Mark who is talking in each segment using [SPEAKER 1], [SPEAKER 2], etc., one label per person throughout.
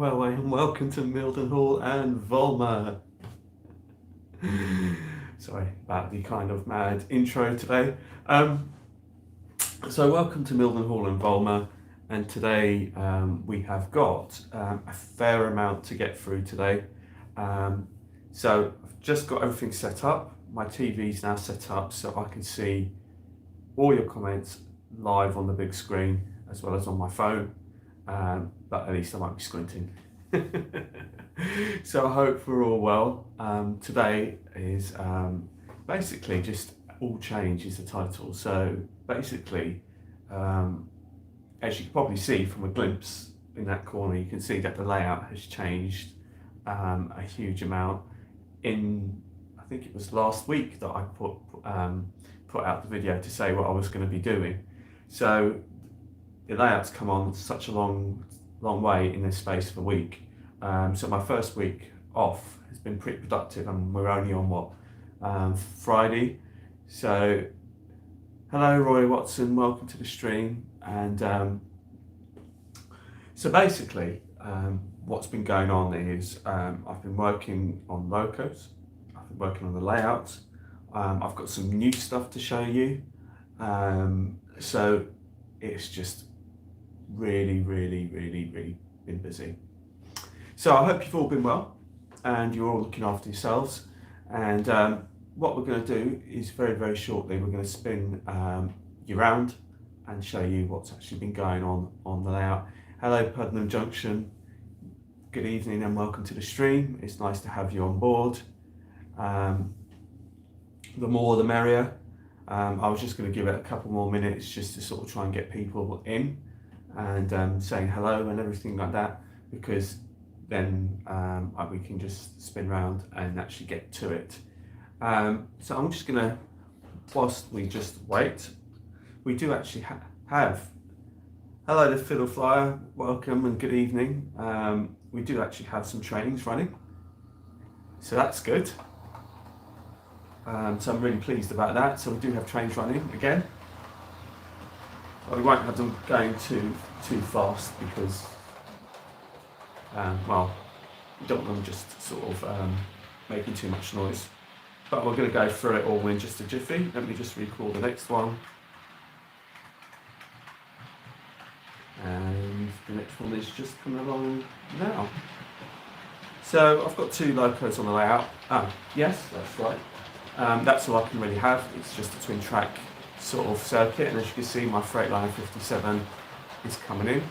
[SPEAKER 1] Railway, and welcome to Mildenhall and Vollmer. Sorry about the kind of mad intro today. So welcome to Mildenhall and Vollmer, and today we have got a fair amount to get through today. So I've just got everything set up. My TV's now set up so I can see all your comments live on the big screen as well as on my phone. But at least I might be squinting. So I hope we're all well. Today is basically just all change is the title. So basically, as you can probably see from a glimpse in that corner, you can see that the layout has changed a huge amount. I think it was last week that I put out the video to say what I was going to be doing. So the layout's come on such a long way in this space of a week. So my first week off has been pretty productive, and we're only on Friday. So hello Roy Watson, welcome to the stream. And so basically what's been going on is I've been working on locos, I've been working on the layouts, I've got some new stuff to show you. So it's just really been busy. So I hope you've all been well and you're all looking after yourselves. And what we're going to do is very shortly we're going to spin you round and show you what's actually been going on the layout. Hello Putnam Junction, good evening and welcome to the stream. It's nice to have you on board. The more the merrier. I was just going to give it a couple more minutes just to sort of try and get people in and saying hello and everything like that, because then we can just spin round and actually get to it. So I'm just going to, whilst we just wait, we do actually have, hello to Fiddle Flyer, welcome and good evening. We do actually have some trains running, so that's good. So I'm really pleased about that. So we do have trains running again. Well, we won't have them going too fast because, well, we don't want them just sort of making too much noise. But we're going to go through it all in just a jiffy. Let me just recall the next one. And the next one is just coming along now. So I've got two locos on the layout. Yes, that's right. That's all I can really have. It's just a twin track sort of circuit, and as you can see my Freightliner 57 is coming in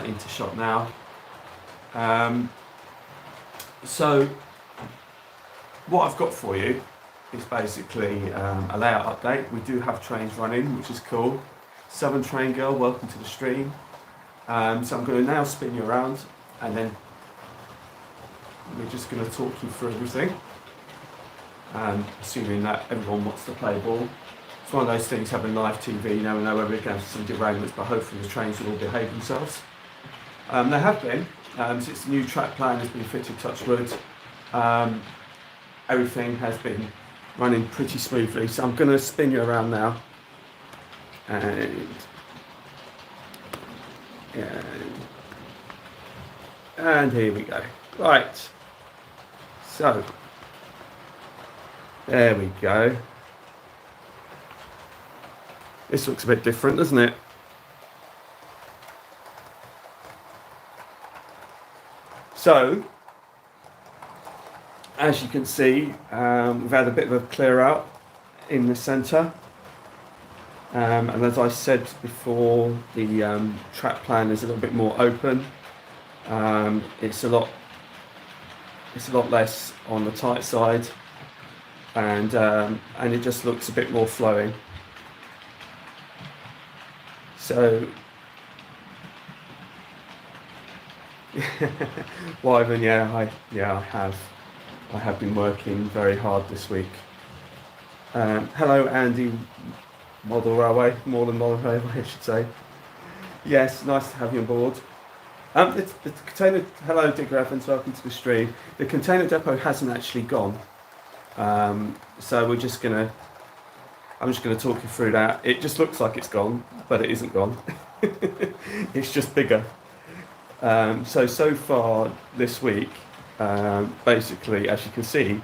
[SPEAKER 1] into shot now. So what I've got for you is basically a layout update. We do have trains running, which is cool. Southern Train Girl, welcome to the stream. So I'm going to now spin you around, and then we're just going to talk you through everything. Assuming that everyone wants to play ball. It's one of those things, having live TV, you never know whether we're going to have some derailments, but hopefully the trains will all behave themselves. They have been, since the new track plan has been fitted, touch wood, everything has been running pretty smoothly. So I'm going to spin you around now. And here we go. Right. So, there we go. This looks a bit different, doesn't it? So, as you can see, we've had a bit of a clear out in the centre. And as I said before, the track plan is a little bit more open. It's a lot less on the tight side. And it just looks a bit more flowing. So, Wyvern, I have been working very hard this week. Hello, Andy, Model Railway, more than Model Railway, I should say. Yes, nice to have you on board. The container, hello, Dick Evans, welcome to the stream. The container depot hasn't actually gone. So I'm just gonna talk you through that. It just looks like it's gone, but it isn't gone. It's just bigger. So far this week, basically, as you can see,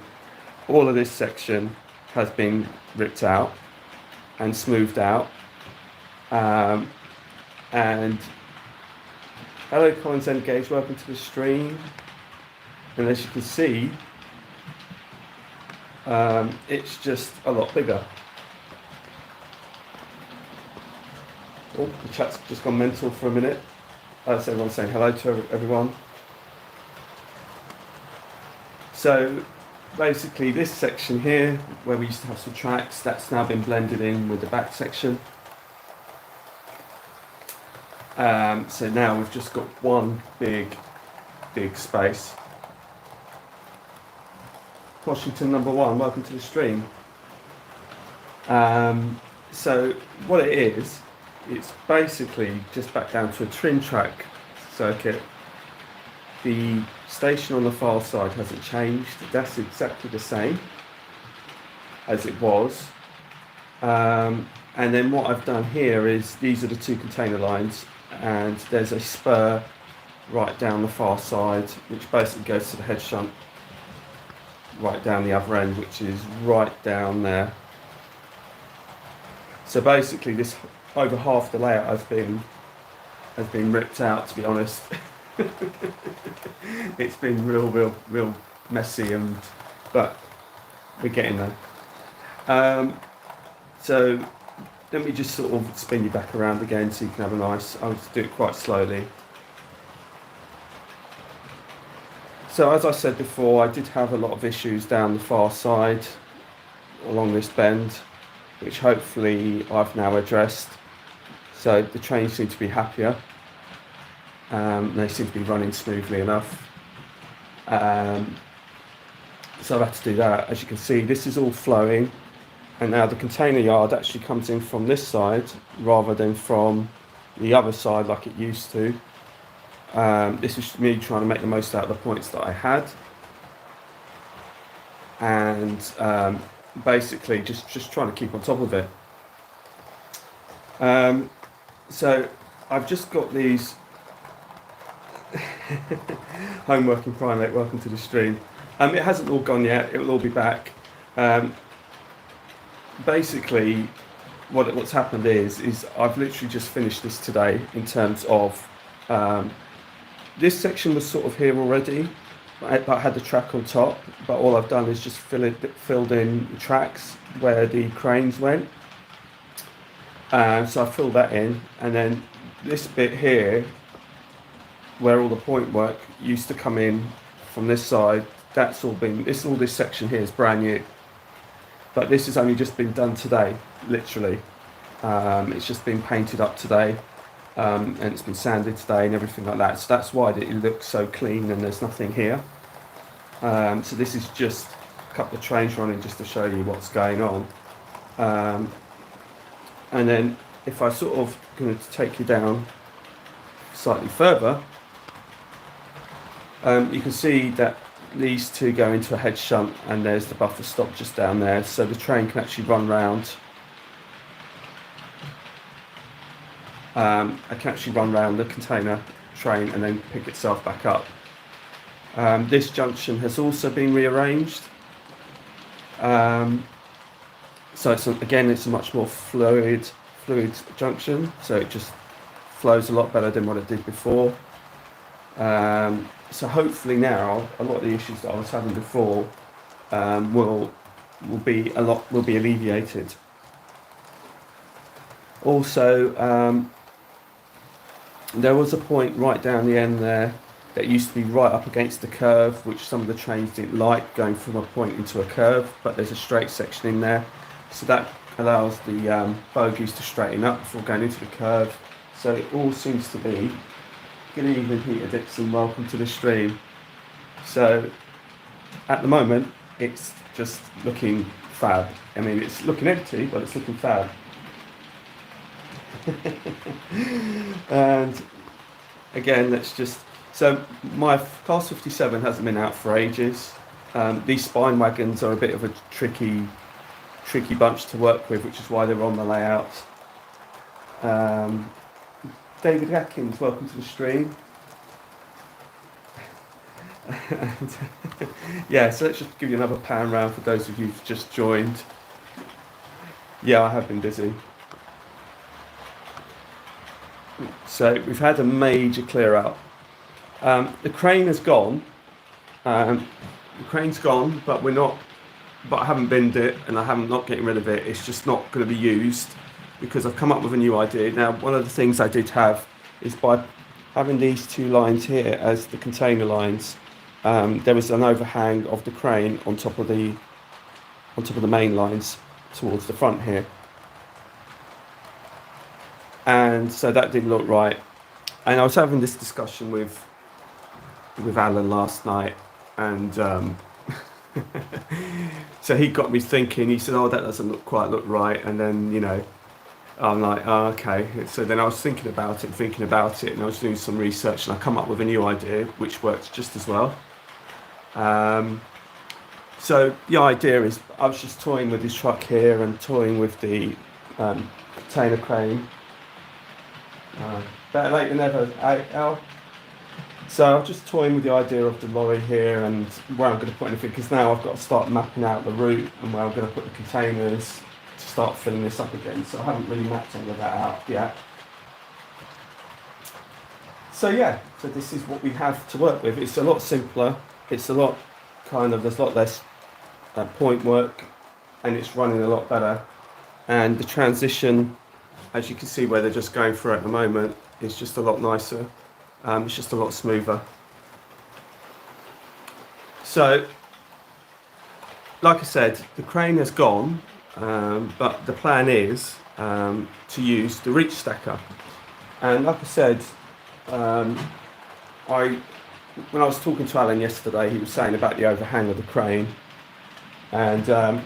[SPEAKER 1] all of this section has been ripped out and smoothed out. And hello, Collins Engage, welcome to the stream. And as you can see, it's just a lot bigger. Oh, the chat's just gone mental for a minute. That's everyone saying hello to everyone. So basically this section here, where we used to have some tracks, that's now been blended in with the back section. So now we've just got one big space. Washington number 1, welcome to the stream. So what it is, it's basically just back down to a twin track circuit. The station on the far side hasn't changed. That's exactly the same as it was. And then what I've done here is, these are the 2 container lines, and there's a spur right down the far side, which basically goes to the head shunt right down the other end, which is right down there. So basically this over half the layout has been ripped out, to be honest. It's been real messy, but we're getting there. So let me just sort of spin you back around again so you can have a nice, I'll just do it quite slowly. So as I said before, I did have a lot of issues down the far side along this bend, which hopefully I've now addressed. So the trains seem to be happier. They seem to be running smoothly enough. So I've had to do that. As you can see, this is all flowing, and now the container yard actually comes in from this side rather than from the other side like it used to. This is me trying to make the most out of the points that I had, and basically just trying to keep on top of it. So I've just got these homework in primate, welcome to the stream. It hasn't all gone yet, it will all be back. Basically what's happened is I've literally just finished this today, in terms of this section was sort of here already, but I had the track on top, but all I've done is just filled in the tracks where the cranes went. So I filled that in, and then this bit here, where all the point work used to come in from this side, that's all been, all this section here is brand new. But this has only just been done today, literally. It's just been painted up today, and it's been sanded today and everything like that. So that's why it looks so clean and there's nothing here. So this is just a couple of trains running just to show you what's going on. And then if I sort of going to take you down slightly further, you can see that these 2 go into a head shunt, and there's the buffer stop just down there, so the train can actually run round. I can actually run round the container train and then pick itself back up. This junction has also been rearranged, so it's a much more fluid junction, so it just flows a lot better than what it did before. So hopefully now a lot of the issues that I was having before will be alleviated. Also, there was a point right down the end there that used to be right up against the curve, which some of the trains didn't like, going from a point into a curve, but there's a straight section in there, so that allows the bogies to straighten up before going into the curve. So it all seems to be. Good evening, Peter Dixon, welcome to the stream. So at the moment it's just looking fab. I mean, it's looking empty, but it's looking fab. And again, let's just, so my Class 57 hasn't been out for ages. These spine wagons are a bit of a tricky bunch to work with, which is why they're on the layout. David Atkins, welcome to the stream. And, yeah, so let's just give you another pan round for those of you who've just joined. Yeah, I have been busy. So we've had a major clear out. The crane has gone. The crane's gone, but we're not. But I haven't binned it, and I haven't not getting rid of it. It's just not going to be used because I've come up with a new idea. Now, one of the things I did have is by having these two lines here as the container lines, there was an overhang of the crane on top of the main lines towards the front here, and so that didn't look right. And I was having this discussion with Alan last night, and so he got me thinking. He said, "Oh, that doesn't quite look right," and then I'm like, oh, okay. So then I was thinking about it, and I was doing some research, and I come up with a new idea which works just as well. So the idea is, I was just toying with this truck here and toying with the container crane. Better late than never, Al. So I'm just toying with the idea of the lorry here and where I'm going to put anything, because now I've got to start mapping out the route and where I'm going to put the containers to start filling this up again. So I haven't really mapped any of that out yet. So yeah, so this is what we have to work with. It's a lot simpler. It's a lot there's a lot less point work, and it's running a lot better. And the transition, as you can see where they're just going through at the moment, is just a lot nicer. It's just a lot smoother. So, like I said, the crane has gone, but the plan is to use the reach stacker. And like I said, when I was talking to Alan yesterday, he was saying about the overhang of the crane, and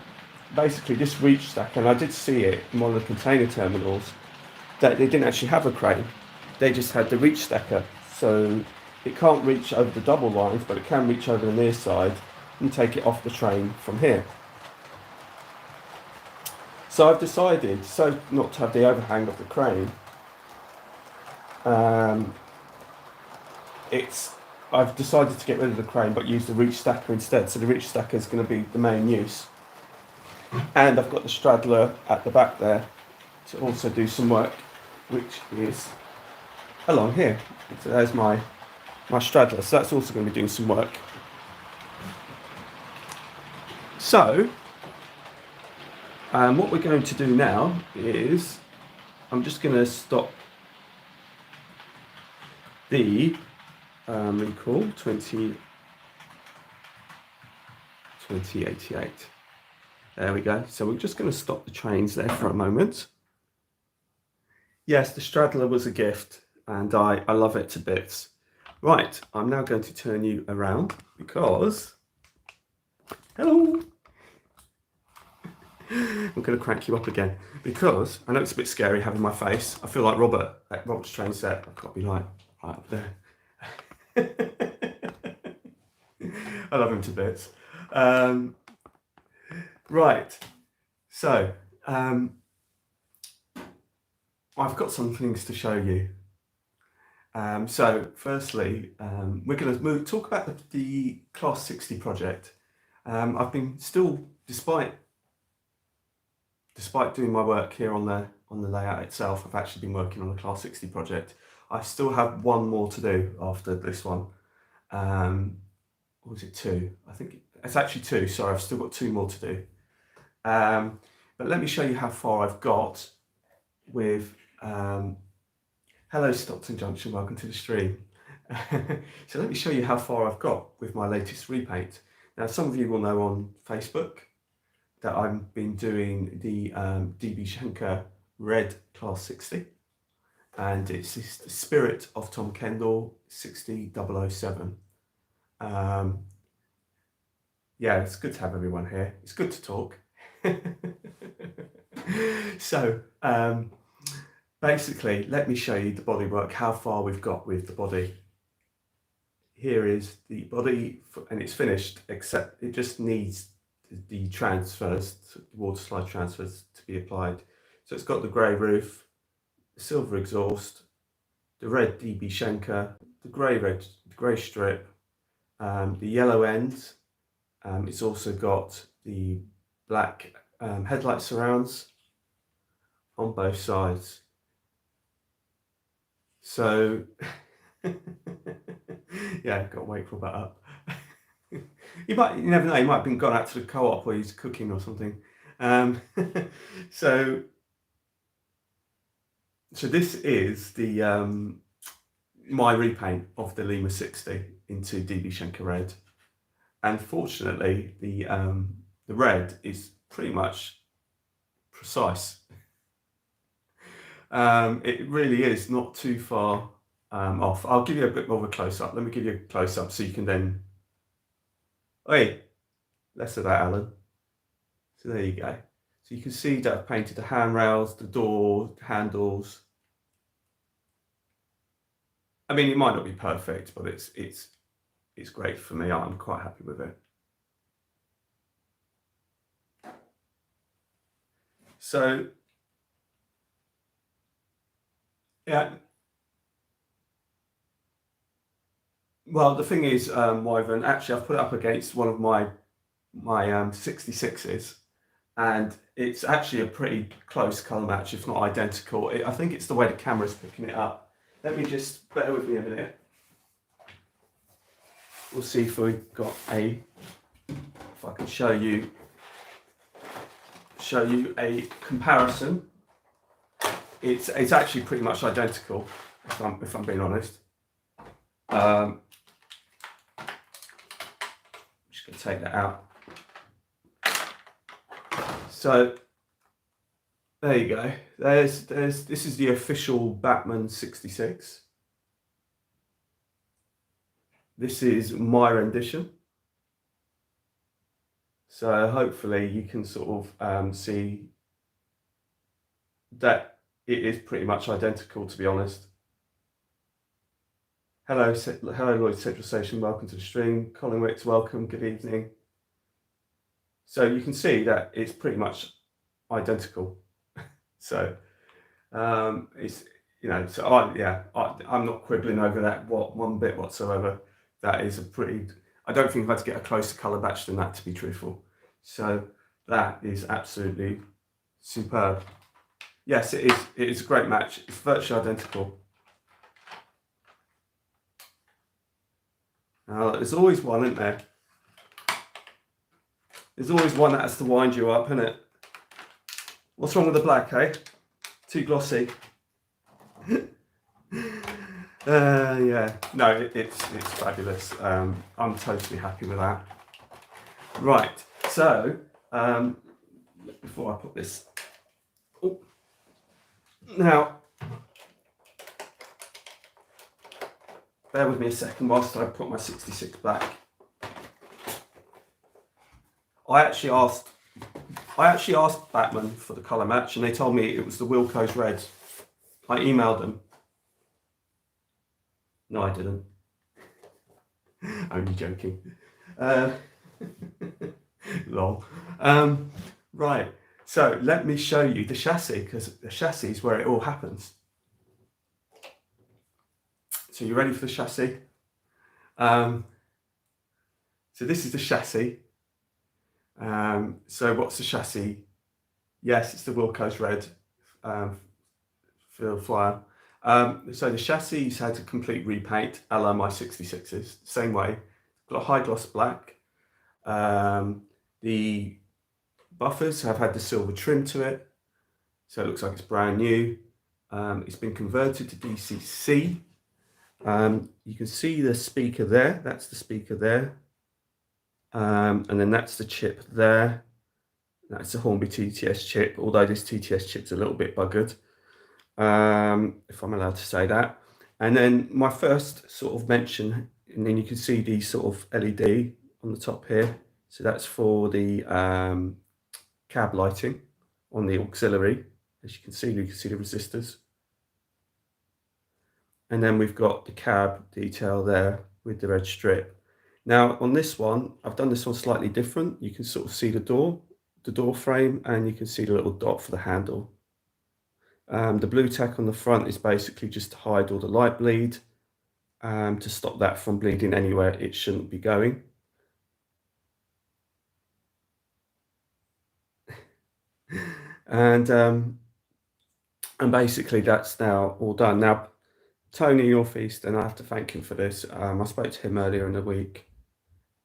[SPEAKER 1] basically this reach stacker, and I did see it in one of the container terminals, that they didn't actually have a crane. They just had the reach stacker. So it can't reach over the double lines, but it can reach over the near side and take it off the train from here. So I've decided, so not to have the overhang of the crane, I've decided to get rid of the crane but use the reach stacker instead. So the reach stacker is going to be the main use. And I've got the straddler at the back there to also do some work, which is along here. So there's my straddler, so that's also going to be doing some work. So what we're going to do now is I'm just going to stop the recall 2088. There we go. So we're just going to stop the trains there for a moment. Yes, the straddler was a gift, and I love it to bits. Right, I'm now going to turn you around because, hello, I'm going to crank you up again because I know it's a bit scary having my face. I feel like Robert at Robert's train set. I've got to be like right up there. I love him to bits. Right, so I've got some things to show you. So firstly, we're going to talk about the Class 60 project. I've been still, despite doing my work here on the layout itself, I've actually been working on the Class 60 project. I still have one more to do after this one. Or was it two? I think it's actually two. Sorry, I've still got two more to do. But let me show you how far I've got with. Hello Stockton Junction, welcome to the stream. So let me show you how far I've got with my latest repaint. Now some of you will know on Facebook that I've been doing the DB Schenker Red Class 60, and it's the Spirit of Tom Kendall 60007. Yeah, it's good to have everyone here. It's good to talk. So basically, let me show you the bodywork, how far we've got with the body. Here is the body, and it's finished, except it just needs the transfers, the water slide transfers to be applied. So it's got the grey roof, the silver exhaust, the red DB Schenker, the grey strip, the yellow end. It's also got the black headlight surrounds on both sides. So, yeah, got to wait for that up. You never know, he might have been gone out to the co-op where he's cooking or something. So this is the my repaint of the Lima 60 into DB Schenker Red. And fortunately, the red is pretty much precise. It really is not too far off. I'll give you a bit more of a close-up. Let me give you a close-up so you can then... Hey, less of that, Alan. So there you go. So you can see that I've painted the handrails, the door, handles. I mean, it might not be perfect, but it's great for me. I'm quite happy with it. So, yeah. Well, the thing is, Wyvern, actually I've put it up against one of my 66s, and it's actually a pretty close colour match, if not identical. I think it's the way the camera's picking it up. Let me just, bear with me a minute. We'll see if if I can show you a comparison. It's actually pretty much identical, if I'm being honest. Just going to take that out. So there you go. This is the official Batman 66. This is my rendition. So hopefully you can sort of see that it is pretty much identical, to be honest. Hello Lloyd Central Station, welcome to the stream. Colin Wicks, welcome, good evening. So you can see that it's pretty much identical. So it's, you know, so I'm not quibbling over that one bit whatsoever. That is a pretty, I don't think I've had to get a closer colour match than that, to be truthful. So that is absolutely superb. Yes, it is a great match. It's virtually identical. Now, there's always one, isn't there? There's always one that has to wind you up, isn't it? What's wrong with the black, eh? Too glossy. Yeah, no, it's fabulous. I'm totally happy with that. Right, so before I put this, now bear with me a second whilst I put my 66 back. I actually asked Batman for the colour match, and they told me it was the Wilco's Red. I emailed them. No, I didn't. Only joking. Lol. Right, so let me show you the chassis, because the chassis is where it all happens. So you ready for the chassis? So this is the chassis. So what's the chassis? Yes, it's the Wilco's Red field flyer. So the chassis has had a complete repaint, a la my 66s, same way. Got a high gloss black. The buffers have had the silver trim to it, so it looks like it's brand new. It's been converted to DCC. You can see the speaker there, that's the speaker there. And then that's the chip there. That's the Hornby TTS chip, although this TTS chip's a little bit buggered, if I'm allowed to say that. And then my first sort of mention, and then you can see the sort of LED on the top here. So that's for the cab lighting on the auxiliary. As you can see the resistors. And then we've got the cab detail there with the red strip. Now on this one, I've done this one slightly different. You can sort of see the door frame, and you can see the little dot for the handle. The blue tack on the front is basically just to hide all the light bleed. to stop that from bleeding anywhere it shouldn't be going. And basically that's now all done. Now, Tony Northeast, and I have to thank him for this. I spoke to him earlier in the week,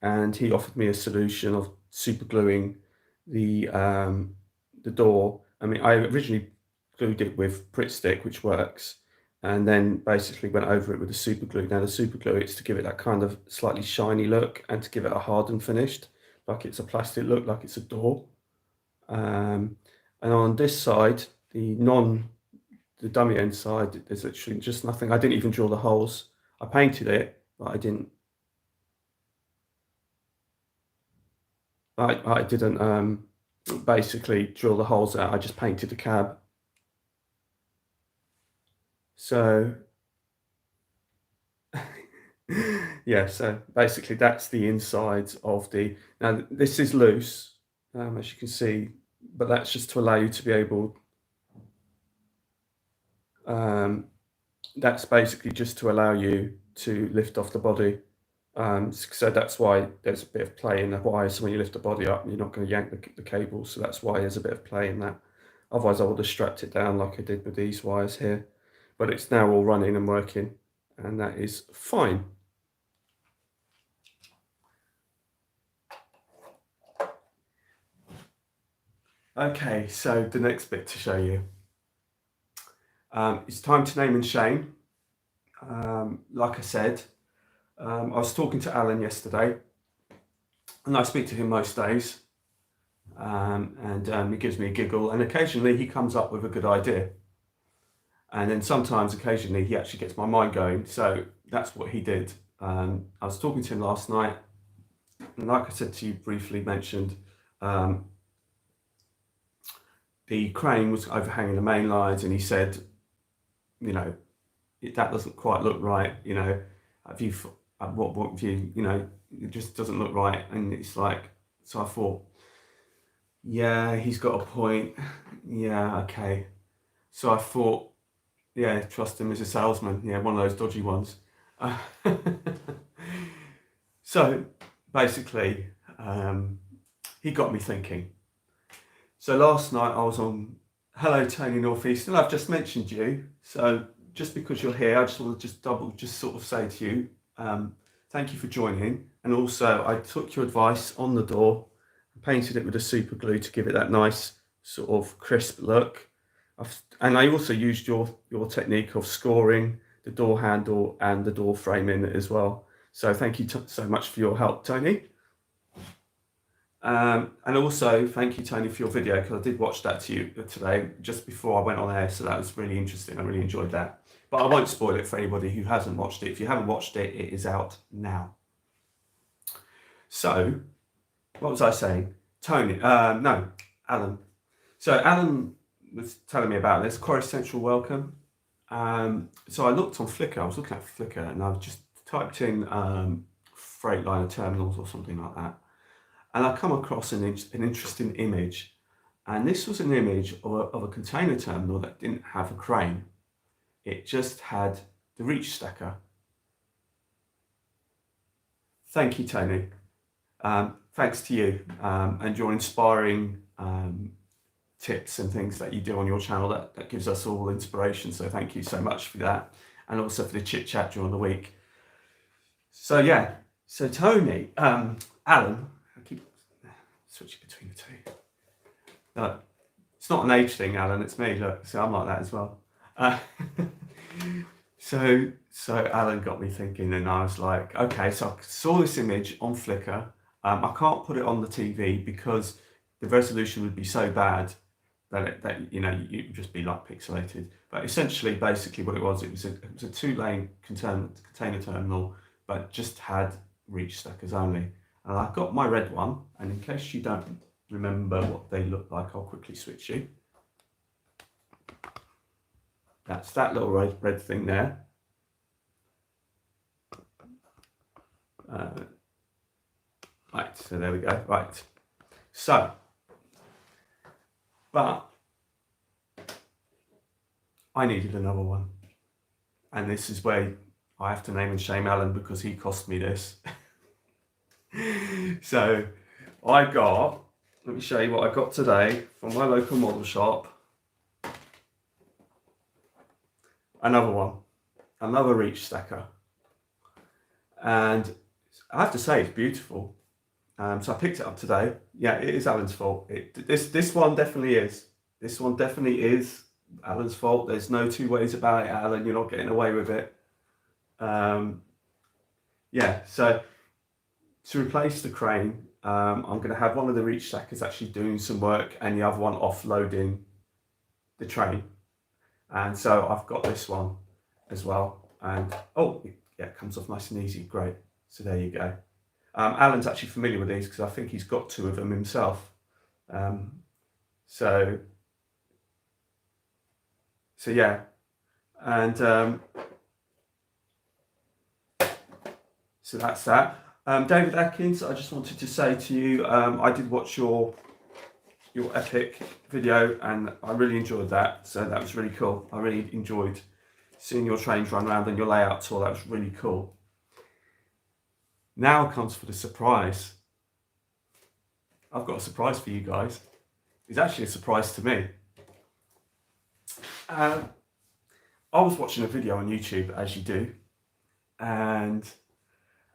[SPEAKER 1] and he offered me a solution of super gluing the door. I mean, I originally glued it with Pritt stick, which works, and then basically went over it with the super glue. Now the super glue, it's to give it that kind of slightly shiny look and to give it a hardened finished, like it's a plastic look, like it's a door. And on this side, the dummy end side, there's literally just nothing. I didn't even drill the holes. I painted it, but I didn't basically drill the holes out. I just painted the cab. So yeah, so basically that's the insides of the. Now this is loose, as you can see, but that's just to allow you to be able. That's basically just to allow you to lift off the body. So that's why there's a bit of play in the wire. So when you lift the body up, you're not going to yank the cable. So that's why there's a bit of play in that. Otherwise, I would have strapped it down like I did with these wires here. But it's now all running and working, and that is fine. Okay, so the next bit to show you. It's time to name and shame. Like I said, I was talking to Alan yesterday, and I speak to him most days, and he gives me a giggle, and occasionally he comes up with a good idea. And then sometimes, occasionally, he actually gets my mind going. So that's what he did. I was talking to him last night, and like I said to you, briefly mentioned, the crane was overhanging the main lines, and he said, you know, that doesn't quite look right. You know, what view? You know, it just doesn't look right. And it's like, so I thought, yeah, he's got a point. Yeah, okay. So I thought, yeah, trust him as a salesman. Yeah, one of those dodgy ones. So basically, he got me thinking. So last night I was on Hello Tony Northeast, and I've just mentioned you. So just because you're here, I just want to just sort of say to you, thank you for joining. And also, I took your advice on the door, painted it with a super glue to give it that nice sort of crisp look. And I also used your technique of scoring the door handle and the door frame in it as well. So thank you so much for your help, Tony. And also thank you, Tony, for your video, because I did watch that to you today just before I went on air. So that was really interesting. I really enjoyed that. But I won't spoil it for anybody who hasn't watched it. If you haven't watched it, it is out now. So what was I saying? Tony, no, Alan. So Alan was telling me about this, Quarry Central Welcome. So I looked on Flickr, I was looking at Flickr, and I've just typed in Freightliner terminals or something like that. And I come across an interesting image. And this was an image of a container terminal that didn't have a crane. It just had the reach stacker. Thank you, Tony. Thanks to you and your inspiring tips and things that you do on your channel. That gives us all inspiration. So thank you so much for that. And also for the chit chat during the week. So yeah, so Tony, Alan, I keep switching between the two. No, it's not an age thing, Alan, it's me. Look, so I'm like that as well. So Alan got me thinking, and I was like, okay, so I saw this image on Flickr. I can't put it on the TV because the resolution would be so bad that you know, you'd just be like pixelated. But essentially, basically what it was a two-lane container terminal, but just had reach stackers only. And I've got my red one, and in case you don't remember what they look like, I'll quickly switch you. That's that little red thing there. Right, so there we go. Right, so, but I needed another one, and this is where I have to name and shame Alan because he cost me this. So I got, let me show you what I got today from my local model shop. Another one, another reach stacker. And I have to say it's beautiful. So I picked it up today. Yeah, it is Alan's fault. This one definitely is. This one definitely is Alan's fault. There's no two ways about it, Alan. You're not getting away with it. Yeah, so to replace the crane, I'm going to have one of the reach stackers actually doing some work and the other one offloading the train. And so I've got this one as well. And oh, yeah, it comes off nice and easy. Great. So there you go. Alan's actually familiar with these because I think he's got two of them himself. So yeah, and so that's that. David Atkins, I just wanted to say to you, I did watch your epic video and I really enjoyed that. So that was really cool. I really enjoyed seeing your trains run around and your layout tour. That was really cool. Now comes for the surprise. I've got a surprise for you guys. It's actually a surprise to me. I was watching a video on YouTube, as you do, and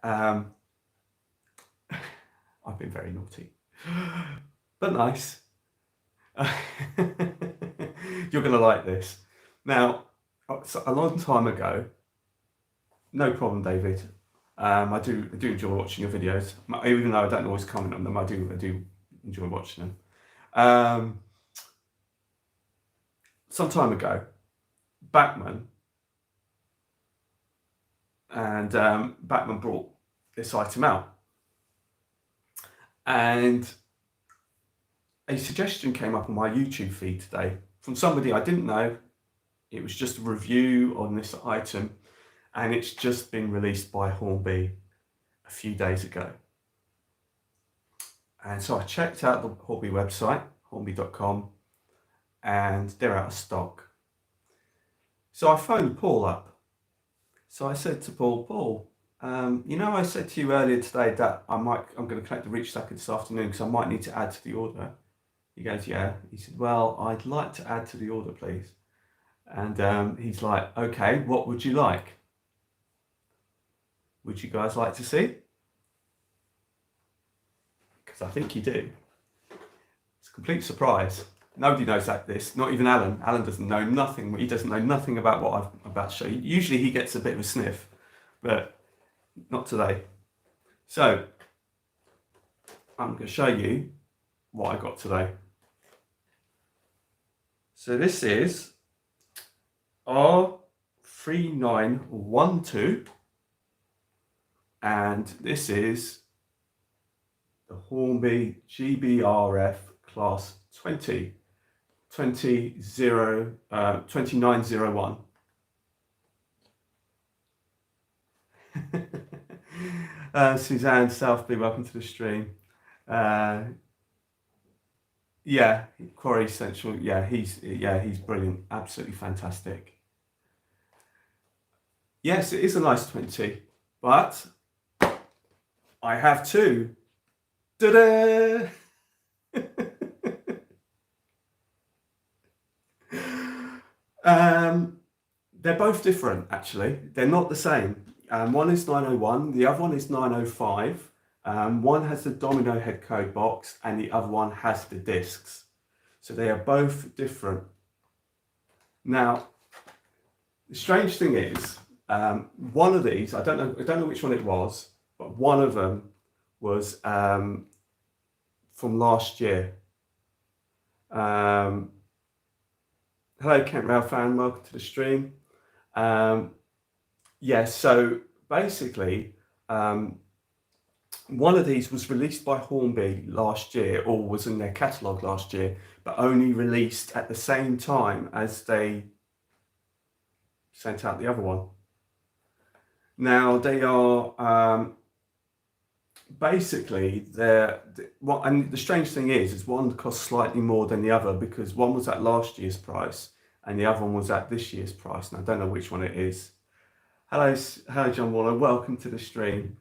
[SPEAKER 1] I've been very naughty, but nice. You're going to like this. Now, a long time ago, no problem, David. I do enjoy watching your videos, even though I don't always comment on them. I do enjoy watching them. Some time ago, Bachmann brought this item out, and a suggestion came up on my YouTube feed today from somebody I didn't know. It was just a review on this item, and it's just been released by Hornby a few days ago. And so I checked out the Hornby website, hornby.com, and they're out of stock. So I phoned Paul up. So I said to Paul, you know, I said to you earlier today that I'm going to collect the reach stacker this afternoon because I might need to add to the order. He goes, yeah. He said, well, I'd like to add to the order, please. And he's like, okay, what would you like? Would you guys like to see? Because I think you do. It's a complete surprise. Nobody knows this, not even Alan. Alan doesn't know nothing. He doesn't know nothing about what I'm about to show you. Usually he gets a bit of a sniff, but not today. So I'm going to show you what I got today. So this is R3912, and this is the Hornby GBRF Class 2901. Suzanne Southby, welcome to the stream. Yeah, Quarry Central. Yeah, he's brilliant, absolutely fantastic. Yes, it is a nice 20, but I have two. Ta-da! They're both different, actually. They're not the same. One is 901, the other one is 905. One has the domino head code box and the other one has the discs. So they are both different. Now, the strange thing is, one of these, I don't know which one it was, but one of them was from last year. Hello, Kent Rail fan, welcome to the stream. So basically, one of these was released by Hornby last year, or was in their catalogue last year, but only released at the same time as they sent out the other one. Now they are basically and the strange thing is one costs slightly more than the other because one was at last year's price and the other one was at this year's price, and I don't know which one it is. Hello, John Waller. Welcome to the stream.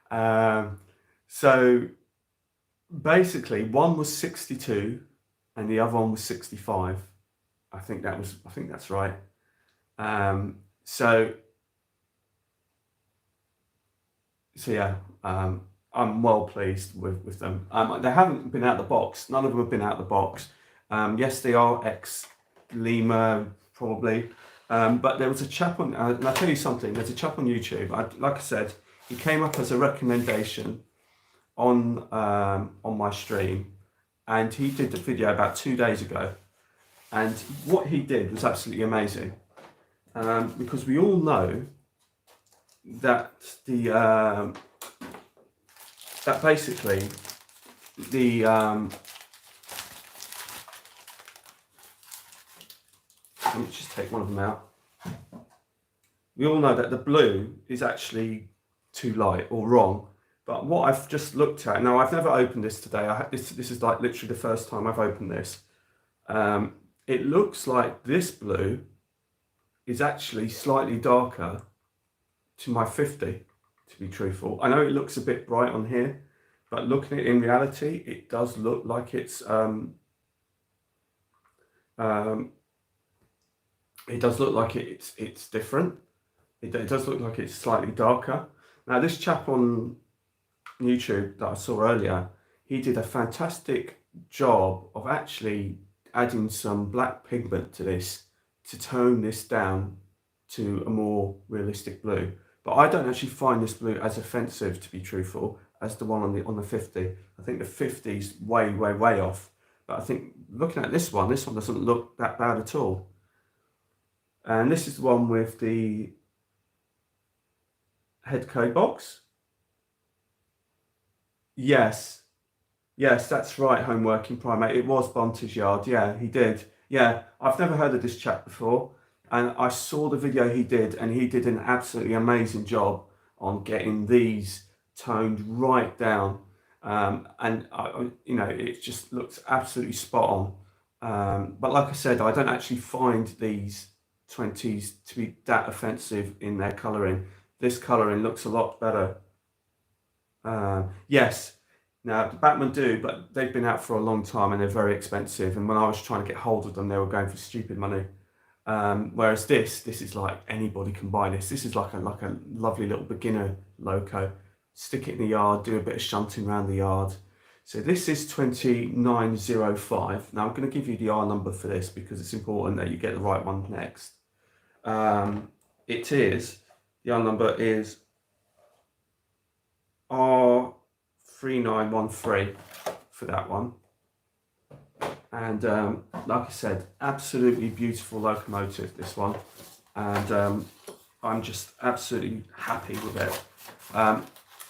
[SPEAKER 1] So basically, one was 62, and the other one was 65. I think that's right. So yeah, I'm well pleased with them. They haven't been out of the box. None of them have been out of the box. Yes, they are ex Lima probably. But there was a chap on, and I'll tell you something, there's a chap on YouTube, like I said, he came up as a recommendation on my stream, and he did the video about 2 days ago. And what he did was absolutely amazing, because we all know that that basically the let me just take one of them out. We all know that the blue is actually too light or wrong. But what I've just looked at, now I've never opened this today. This is like literally the first time I've opened this. It looks like this blue is actually slightly darker to my 50, to be truthful. I know it looks a bit bright on here, but looking at it in reality, it does look like it's it does look like it's different. It does look like it's slightly darker. Now this chap on YouTube that I saw earlier, he did a fantastic job of actually adding some black pigment to this to tone this down to a more realistic blue. But I don't actually find this blue as offensive, to be truthful, as the one on the 50. I think the 50 is way off. But I think looking at this one doesn't look that bad at all. And this is the one with the head code box. Yes, that's right, Homeworking Primate. It was Bunter's Yard. Yeah, he did. Yeah, I've never heard of this chap before. And I saw the video he did, and he did an absolutely amazing job on getting these toned right down. And you know, it just looks absolutely spot on. But like I said, I don't actually find these 20s to be that offensive in their colouring. This colouring looks a lot better. Yes, now the Batman do, but they've been out for a long time and they're very expensive. And when I was trying to get hold of them, they were going for stupid money. Whereas this is like anybody can buy this. This is like a lovely little beginner loco. Stick it in the yard, do a bit of shunting around the yard. So this is 2905. Now I'm going to give you the R number for this because it's important that you get the right one next. The R number is R3913 for that one. And like I said, absolutely beautiful locomotive, this one. And I'm just absolutely happy with it.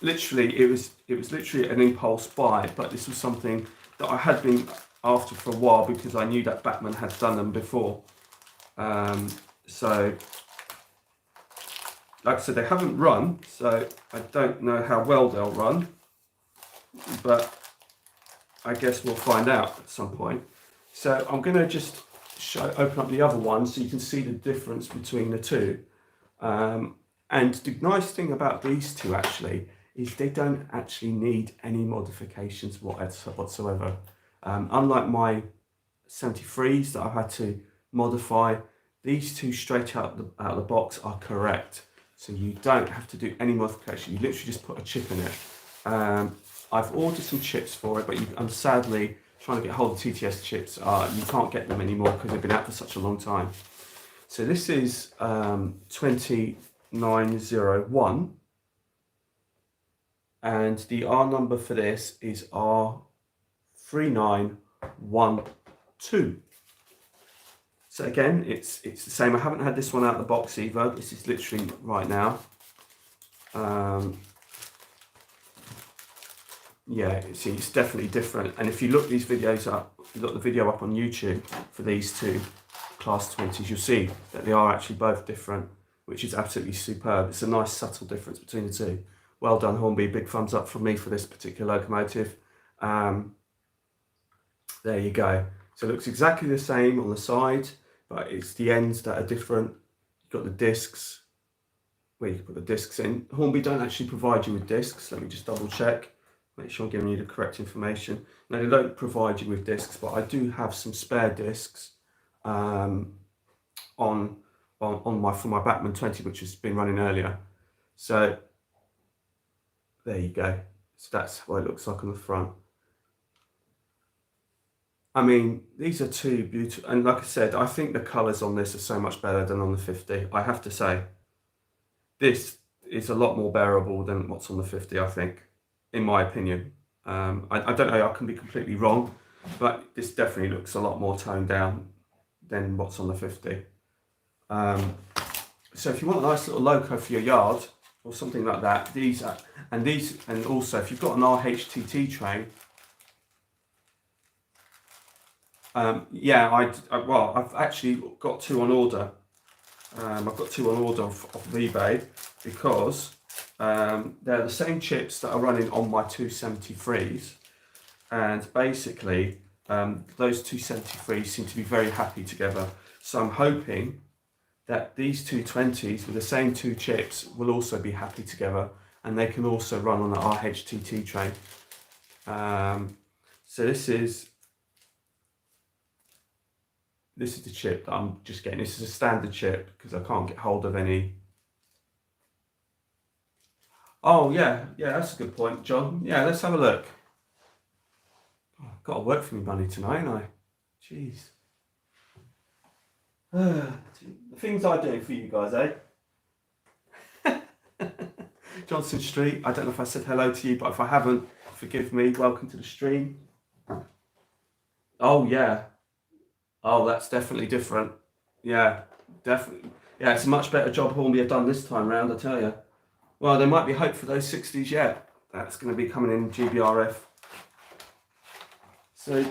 [SPEAKER 1] Literally, it was literally an impulse buy, but this was something that I had been after for a while because I knew that Batman had done them before. So, like I said, they haven't run, so I don't know how well they'll run, but I guess we'll find out at some point. So I'm going to just open up the other one so you can see the difference between the two. And the nice thing about these two actually is they don't actually need any modifications whatsoever. Unlike my 73s that I've had to modify, these two straight out of the box are correct. So you don't have to do any modification. You literally just put a chip in it. I've ordered some chips for it, but I'm sadly trying to get hold of TTS chips. You can't get them anymore because they've been out for such a long time. So this is 2901. And the R number for this is R3912. So again, it's the same. I haven't had this one out of the box either. This is literally right now. Yeah, see, it's definitely different. And if you look these videos up, you look the video up on YouTube for these two class 20s, you'll see that they are actually both different, which is absolutely superb. It's a nice subtle difference between the two. Well done, Hornby. Big thumbs up from me for this particular locomotive. There you go. So it looks exactly the same on the side, but it's the ends that are different. You've got the discs, where you can put the discs in. Hornby don't actually provide you with discs. Let me just double check, make sure I'm giving you the correct information. No, they don't provide you with discs, but I do have some spare discs on for my Batman 20, which has been running earlier. So there you go. So that's what it looks like on the front. I mean, these are two beautiful, and like I said, I think the colours on this are so much better than on the 50. I have to say, this is a lot more bearable than what's on the 50, I think, in my opinion. I don't know, I can be completely wrong, but this definitely looks a lot more toned down than what's on the 50. So if you want a nice little loco for your yard or something like that, and also if you've got an RHTT train, yeah, well, I've actually got two on order. I've got two on order off eBay because they're the same chips that are running on my 273s, and basically those 273s seem to be very happy together. So I'm hoping that these 220s with the same two chips will also be happy together, and they can also run on the RHTT train. So this is the chip that I'm just getting. This is a standard chip because I can't get hold of any. Oh yeah, that's a good point, John. Yeah, let's have a look. Oh, I've got to work for me money tonight, ain't I? Jeez. The things I do for you guys, eh? Johnson Street, I don't know if I said hello to you, but if I haven't, forgive me. Welcome to the stream. Oh yeah. Oh, that's definitely different. Yeah, definitely. Yeah, it's a much better job Hornby have done this time round, I tell you. Well, there might be hope for those 60s yet. That's going to be coming in GBRF. So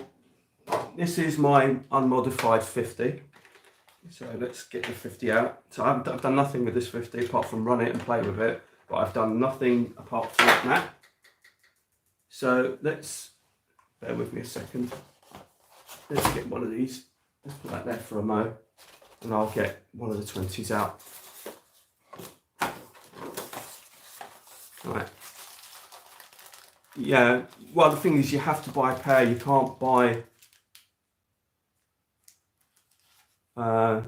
[SPEAKER 1] this is my unmodified 50. So let's get the 50 out. So I've done nothing with this 50 apart from run it and play with it. But I've done nothing apart from that. So let's, bear with me a second. Let's get one of these. Let's put that there for a mo. And I'll get one of the 20s out. Right. Yeah, well the thing is you have to buy a pair, you can't buy I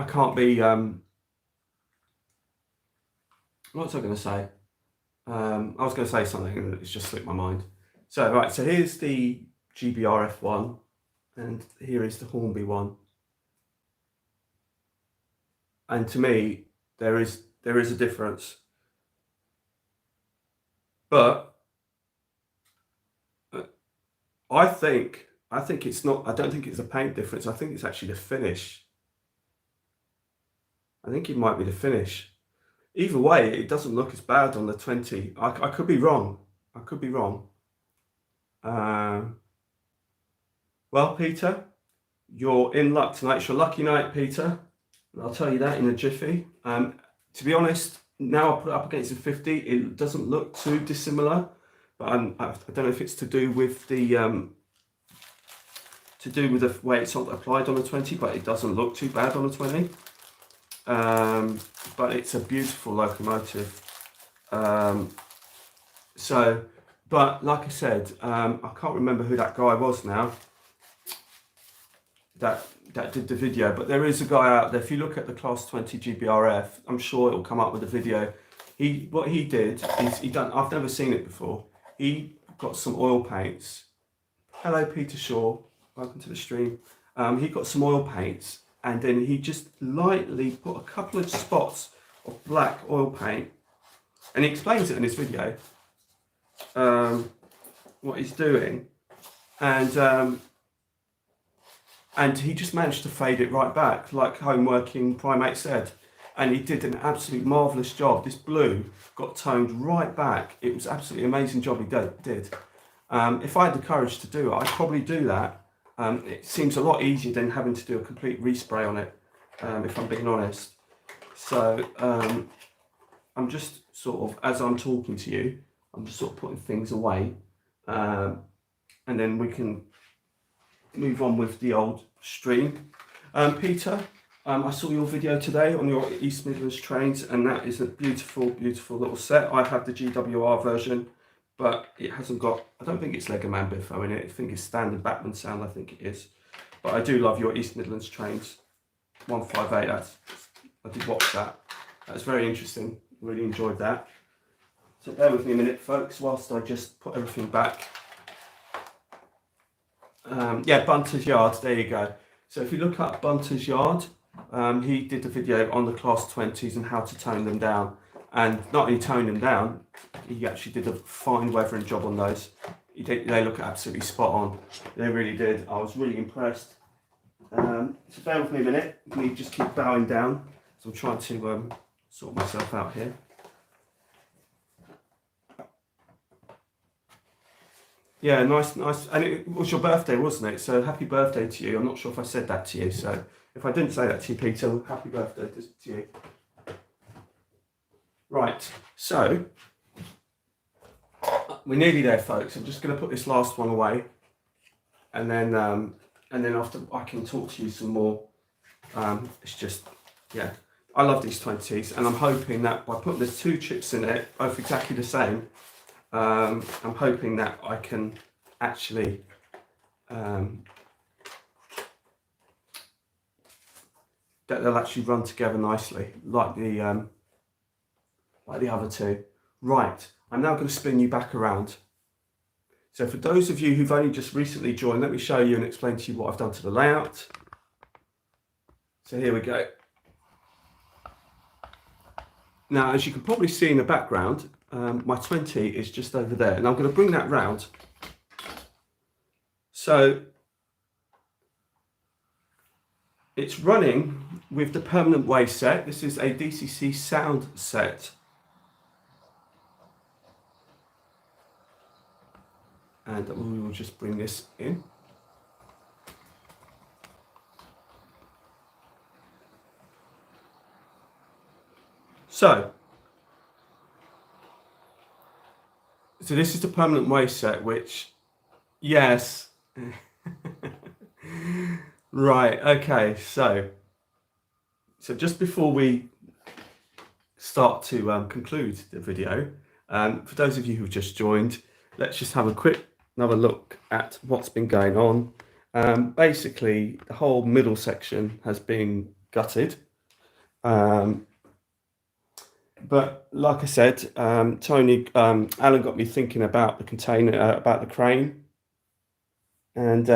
[SPEAKER 1] can't be what's I going to say? I was going to say something and it's just slipped my mind. So right, so here's the GBRF one and here is the Hornby one. And to me there is a difference. But I think it's not, I don't think it's a paint difference. I think it's actually the finish. I think it might be the finish. Either way, it doesn't look as bad on the 20. I could be wrong. I could be wrong. Well, Peter, you're in luck tonight. It's your lucky night, Peter. I'll tell you that in a jiffy. To be honest, now I put it up against the 50, it doesn't look too dissimilar. But I don't know if it's to do with the way it's applied on the 20, but it doesn't look too bad on the 20. But it's a beautiful locomotive. But like I said, I can't remember who that guy was now that did the video, but there is a guy out there. If you look at the Class 20 GBRF, I'm sure it'll come up with a video. What he did is I've never seen it before. He got some oil paints. Hello, Peter Shaw. Welcome to the stream. He got some oil paints and then he just lightly put a couple of spots of black oil paint, and he explains it in his video what he's doing, and he just managed to fade it right back like home working primate said, and he did an absolute marvellous job. This blue got toned right back. It was absolutely amazing job he did. If I had the courage to do it, I'd probably do that. It seems a lot easier than having to do a complete respray on it, if I'm being honest. So I'm just sort of, as I'm talking to you, I'm just sort of putting things away, and then we can move on with the old stream. Peter,
[SPEAKER 2] I saw your video today on your East Midlands trains, and that is a beautiful, beautiful little set. I have the GWR version, but it hasn't got, I don't think it's Legoman Biffo in it. I think it's standard Batman sound, I think it is. But I do love your East Midlands trains. 158, I did watch that. That was very interesting. Really enjoyed that. So bear with me a minute, folks, whilst I just put everything back. Yeah, Bunter's Yard, there you go. So if you look up Bunter's Yard, he did a video on the Class 20s and how to tone them down. And not only tone them down, he actually did a fine weathering job on those. They look absolutely spot on. They really did. I was really impressed. So bear with me a minute. Let me just keep bowing down. So I'm trying to sort myself out here. Yeah, nice. And it was your birthday, wasn't it? So happy birthday to you. I'm not sure if I said that to you. So if I didn't say that to you, Peter, happy birthday to you. Right, so we're nearly there, folks. I'm just going to put this last one away, and then after I can talk to you some more. It's just, yeah, I love these 20s, and I'm hoping that by putting the 2 chips in it, both exactly the same, I'm hoping that I can actually that they'll actually run together nicely, like the other 2. Right, I'm now going to spin you back around. So for those of you who've only just recently joined, let me show you and explain to you what I've done to the layout. So here we go. Now, as you can probably see in the background, my 20 is just over there, and I'm going to bring that round. So it's running with the permanent wave set. This is a DCC sound set. And we will just bring this in. So this is the permanent wave set, which, yes. Right, okay, so just before we start to conclude the video, for those of you who've just joined, let's just have another look at what's been going on. Basically, the whole middle section has been gutted. But like I said, Alan got me thinking about the container, about the crane. And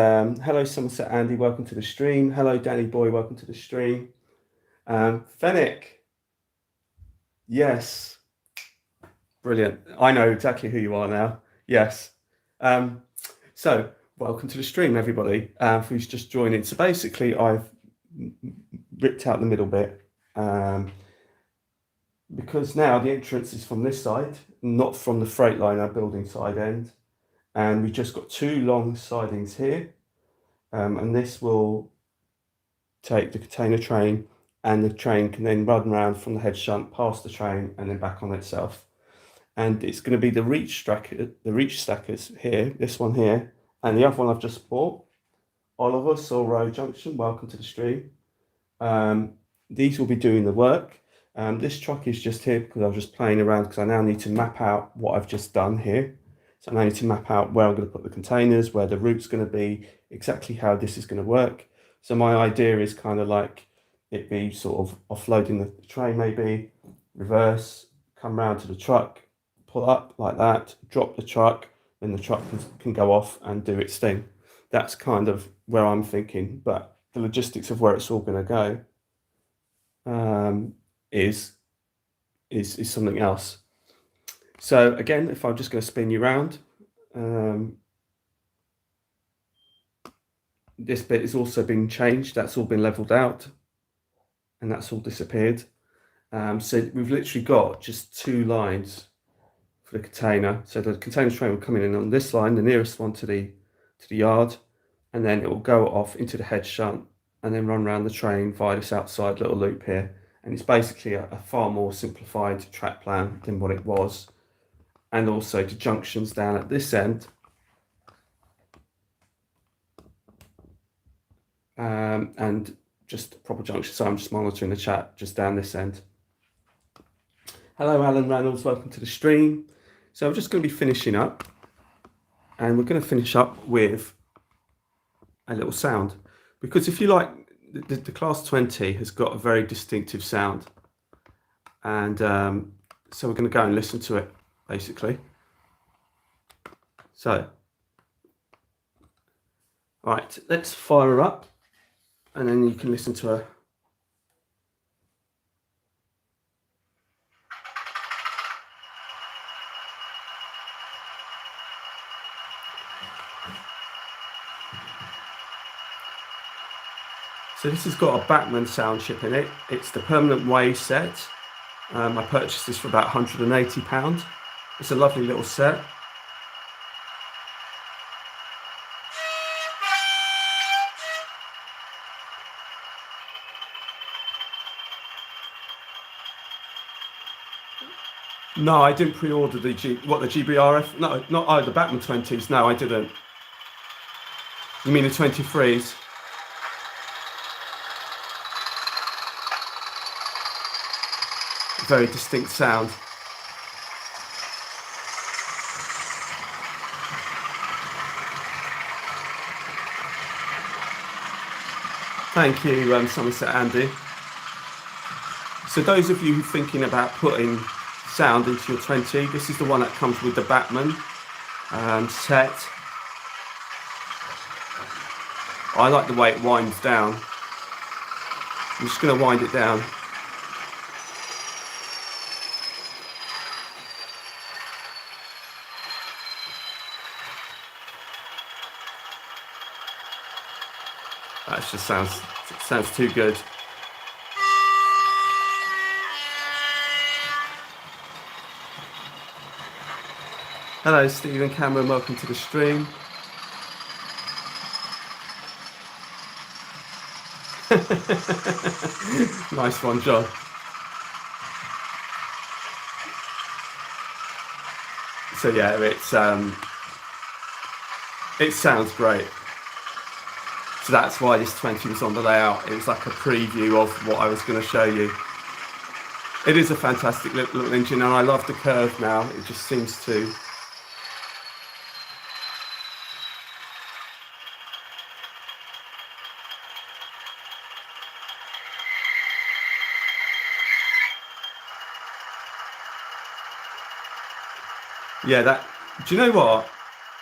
[SPEAKER 2] hello, Somerset Andy, welcome to the stream. Hello, Danny Boy, welcome to the stream. Fennec, yes, brilliant. I know exactly who you are now. Yes. So welcome to the stream, everybody, who's just joining. So basically, I've ripped out the middle bit. Because now the entrance is from this side, not from the Freightliner building side end. And we've just got 2 long sidings here. And this will take the container train, and the train can then run around from the head shunt past the train and then back on itself. And it's going to be the reach stackers here, this one here, and the other one I've just bought. Oliver, Saul Road Junction, welcome to the stream. These will be doing the work. This truck is just here because I was just playing around, because I now need to map out what I've just done here. So I now need to map out where I'm going to put the containers, where the route's going to be, exactly how this is going to work. So my idea is kind of like it be sort of offloading the train, maybe reverse, come round to the truck, pull up like that, drop the truck, then the truck can go off and do its thing. That's kind of where I'm thinking, but the logistics of where it's all going to go is something else. So again, if I'm just going to spin you around, this bit has also been changed. That's all been leveled out, and that's all disappeared. So we've literally got just 2 lines for the container. So the container train will come in on this line, the nearest one to the yard, and then it will go off into the head shunt and then run around the train via this outside little loop here. And it's basically a far more simplified track plan than what it was. And also the junctions down at this end. And just proper junction. So I'm just monitoring the chat just down this end. Hello, Alan Reynolds. Welcome to the stream. So I'm just going to be finishing up, and we're going to finish up with a little sound, because if you like, the Class 20 has got a very distinctive sound, and so we're going to go and listen to it basically. So, all right, let's fire her up, and then you can listen to her. So this has got a Batman sound chip in it. It's the permanent way set. I purchased this for about £180. It's a lovely little set. No, I didn't pre-order the GBRF. No, not the Batman 20s. No, I didn't. You mean the 23s? Very distinct sound. Thank you, Somerset Andy. So those of you who are thinking about putting sound into your 20, this is the one that comes with the Batman set. I like the way it winds down. I'm just going to wind it down. That just sounds too good. Hello, Stephen Cameron. Welcome to the stream. Nice one, John. So yeah, it sounds great. So that's why this 20 was on the layout. It was like a preview of what I was going to show you. It is a fantastic little engine, and I love the curve now. It just seems to... Yeah, do you know what?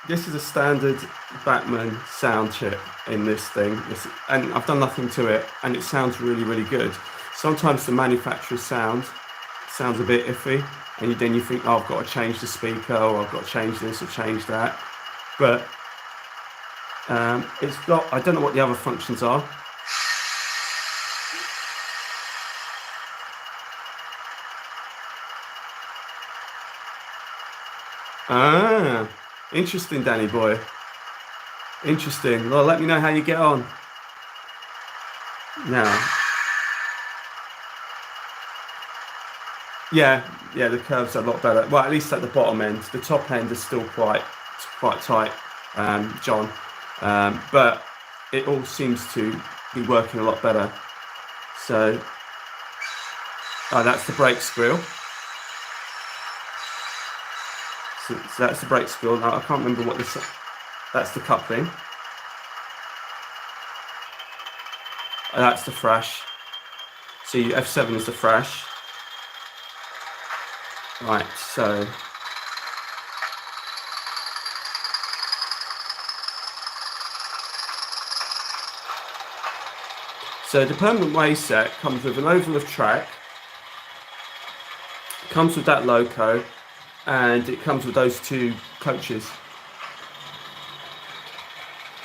[SPEAKER 2] This is a standard Batman sound chip in this thing, and I've done nothing to it, and it sounds really, really good. Sometimes the manufacturer's sounds a bit iffy, and then you think, oh, I've got to change the speaker, or I've got to change this or change that. But it's got, I don't know what the other functions are. Ah, interesting, Danny boy. Interesting. Well, let me know how you get on. Now, yeah, the curves are a lot better. Well, at least at the bottom end. The top end is still quite tight, John. But it all seems to be working a lot better. So, that's the brake squeal. So that's the brake squeal. Now, I can't remember what this... That's the coupling. And that's the thrash. So F7 is the thrash. Right, so... So the permanent way set comes with an oval of track. Comes with that loco. And it comes with those two coaches.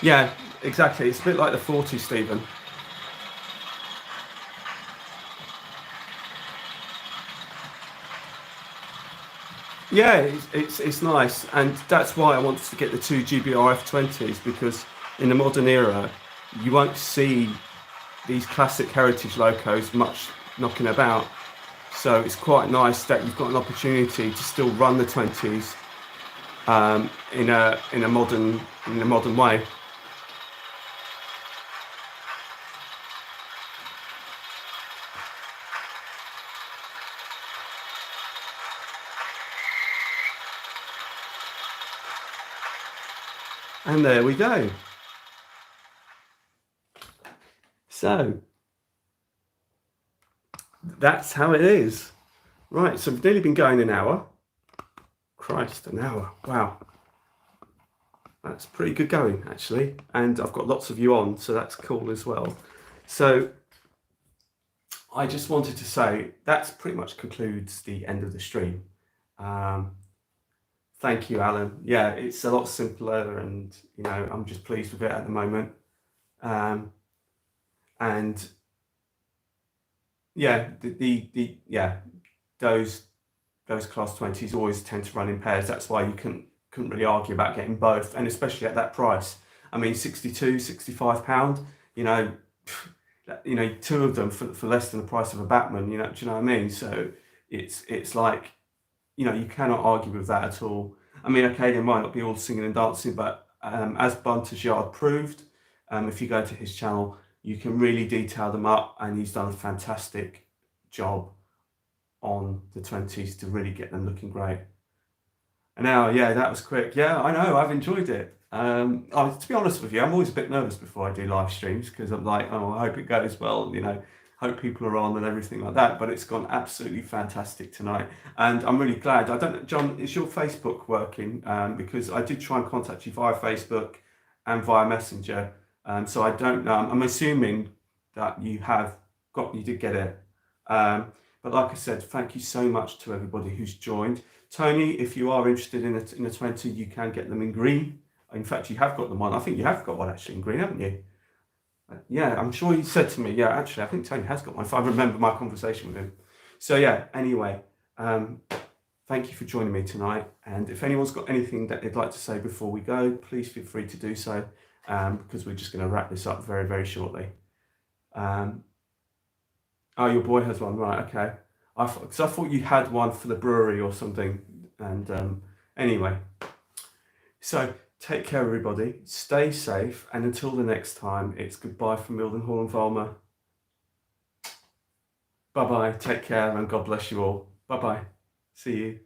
[SPEAKER 2] Yeah, exactly. It's a bit like the 40, Stephen. Yeah, it's nice, and that's why I wanted to get the two GBRF 20s, because in the modern era, you won't see these classic heritage locos much knocking about. So it's quite nice that you've got an opportunity to still run the 20s in a modern way. And there we go. So that's how it is. Right, so we've nearly been going an hour. Christ, an hour. Wow. That's pretty good going, actually. And I've got lots of you on, so that's cool as well. So I just wanted to say that's pretty much concludes the end of the stream. Thank you, Alan. Yeah, it's a lot simpler, and you know, I'm just pleased with it at the moment. And yeah, those class 20s always tend to run in pairs. That's why you couldn't really argue about getting both, and especially at that price. I mean, 62, 65 pound. You know, two of them for less than the price of a Batman. You know, do you know what I mean? So it's like, you know, you cannot argue with that at all. I mean, okay, they might not be all singing and dancing, but as Bunter's Yard proved, if you go to his channel, you can really detail them up, and he's done a fantastic job on the 20s to really get them looking great. And now, yeah, that was quick. Yeah, I know, I've enjoyed it. To be honest with you, I'm always a bit nervous before I do live streams, because I'm like, oh, I hope it goes well, you know, hope people are on and everything like that. But it's gone absolutely fantastic tonight, and I'm really glad. I don't know, John, is your Facebook working? Because I did try and contact you via Facebook and via Messenger. So I don't know. I'm assuming that you did get it. But like I said, thank you so much to everybody who's joined. Tony, if you are interested in a 20, you can get them in green. In fact, you have got them on. I think you have got one actually in green, haven't you? Yeah, I'm sure he said to me, yeah, actually, I think Tony has got one, if I remember my conversation with him. So yeah, anyway, thank you for joining me tonight. And if anyone's got anything that they'd like to say before we go, please feel free to do so, because we're just going to wrap this up very, very shortly. Oh, your boy has one, right? Okay. Because I thought you had one for the brewery or something. And anyway, so take care, everybody. Stay safe, and until the next time, it's goodbye from Mildenhall and Vollmer. Bye bye. Take care, and God bless you all. Bye bye. See you.